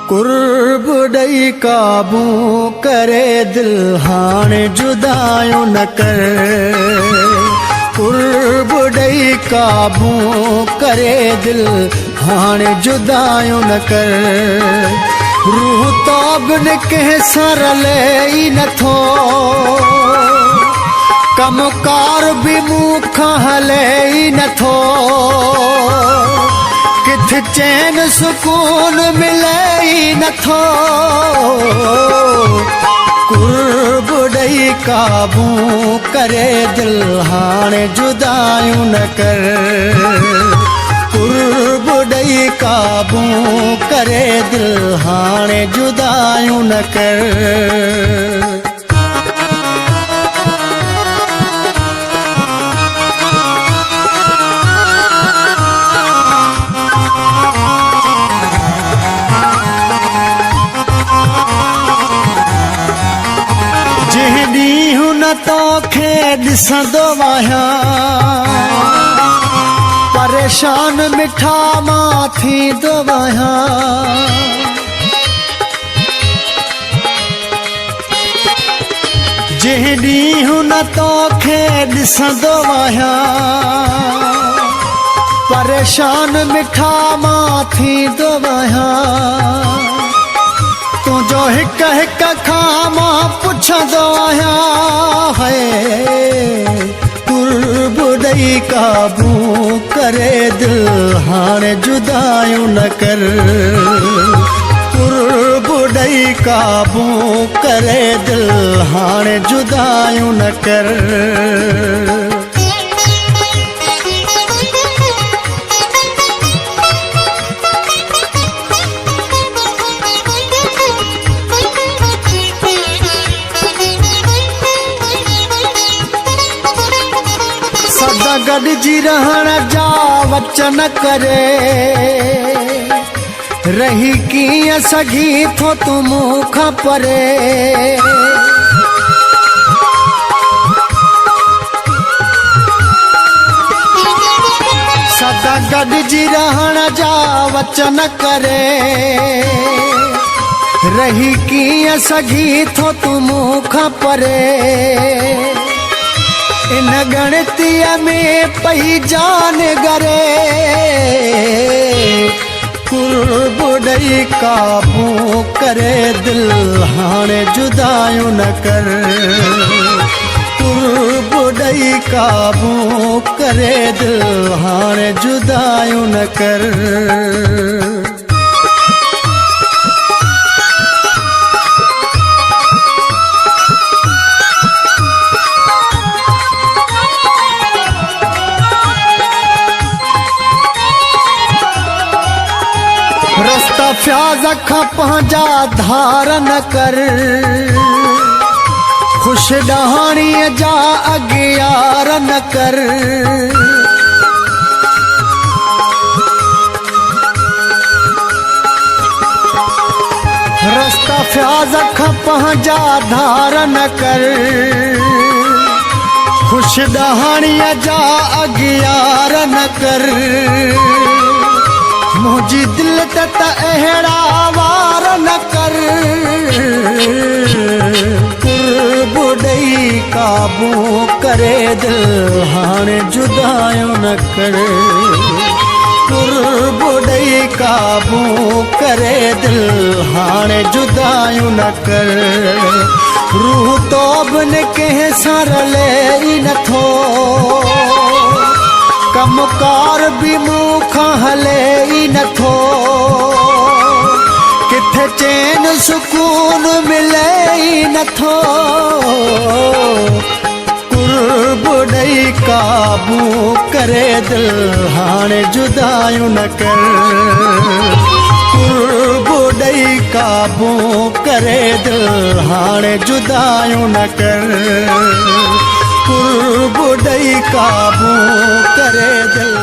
कुर्ब ॾई काबू करे दिल हाणे जुदायूं न कर। कुर्ब ॾई काबू करे दिल हाणे जुदायूं न कर। रूह तो बिन कंहिं सां रले ई नथो, कमकार बि मूं खां हले ई नथो। किथे चैन सुकून मिले ई नथो। कुर्ब ॾई काबू करे दिल हाणे जुदायूं न कर। कुर्ब ॾई काबू करे दिल हाणे जुदायूं न कर। ॾींहुं न तोखे ॾिसंदो आहियां, परेशान मिठा मां थींदो आहियां। जंहिं ॾींहुं न तोखे ॾिसंदो आहियां, परेशान मिठा मां थींदो आहियां। तुंहिंजो हिक हिक खां मां पुछंदो आहियां है। कुर्ब ॾई काबू करे दिल हाणे जुदायूं न कर। कुर्ब ॾई काबू करे दिल हाणे जुदायूं न कर। सदा गॾिजी रहण जा वचन करे, रही कीअं सघी थो तूं मूं खां परे। सदा गॾिजी रहण जा वचन करे, रही कीअं सघी थो तूं मूं खां परे। इन गणतीअ में पई जान गरे, कुर्ब ॾई काबू करे दिल हाणे जुदायूं न कर। कुर्ब ॾई काबू करे दिल हाणे जुदायूं न कर। रस्ता फ्याज़ खां पंहिंजा धार न कर, खुश ॾहाणीअ जा अॻियार न कर। रस्ता फ्याज़ खां पंहिंजा धार न कर, खुश ॾहाणीअ जा अॻियार न कर। मुंहिंजी दिल ते त अहिड़ा वार न कर। कुर्ब ॾई काबू करे दिल हाणे जुदायूं न कर। कुर्ब ॾई काबू करे दिल हाणे जुदायूं न कर। रूह तो बिन कंहिं सां रले ई नथो, कमकार बि मूं खां हले ई नथो। किथे चैन सुकून मिले ई नथो। कुर्ब ॾई काबू करे दिल हाणे जुदायूं न कर। कुर्ब ॾई काबू करे दिल हाणे जुदायूं न कर। कुर्ब ॾई काबू करे दिल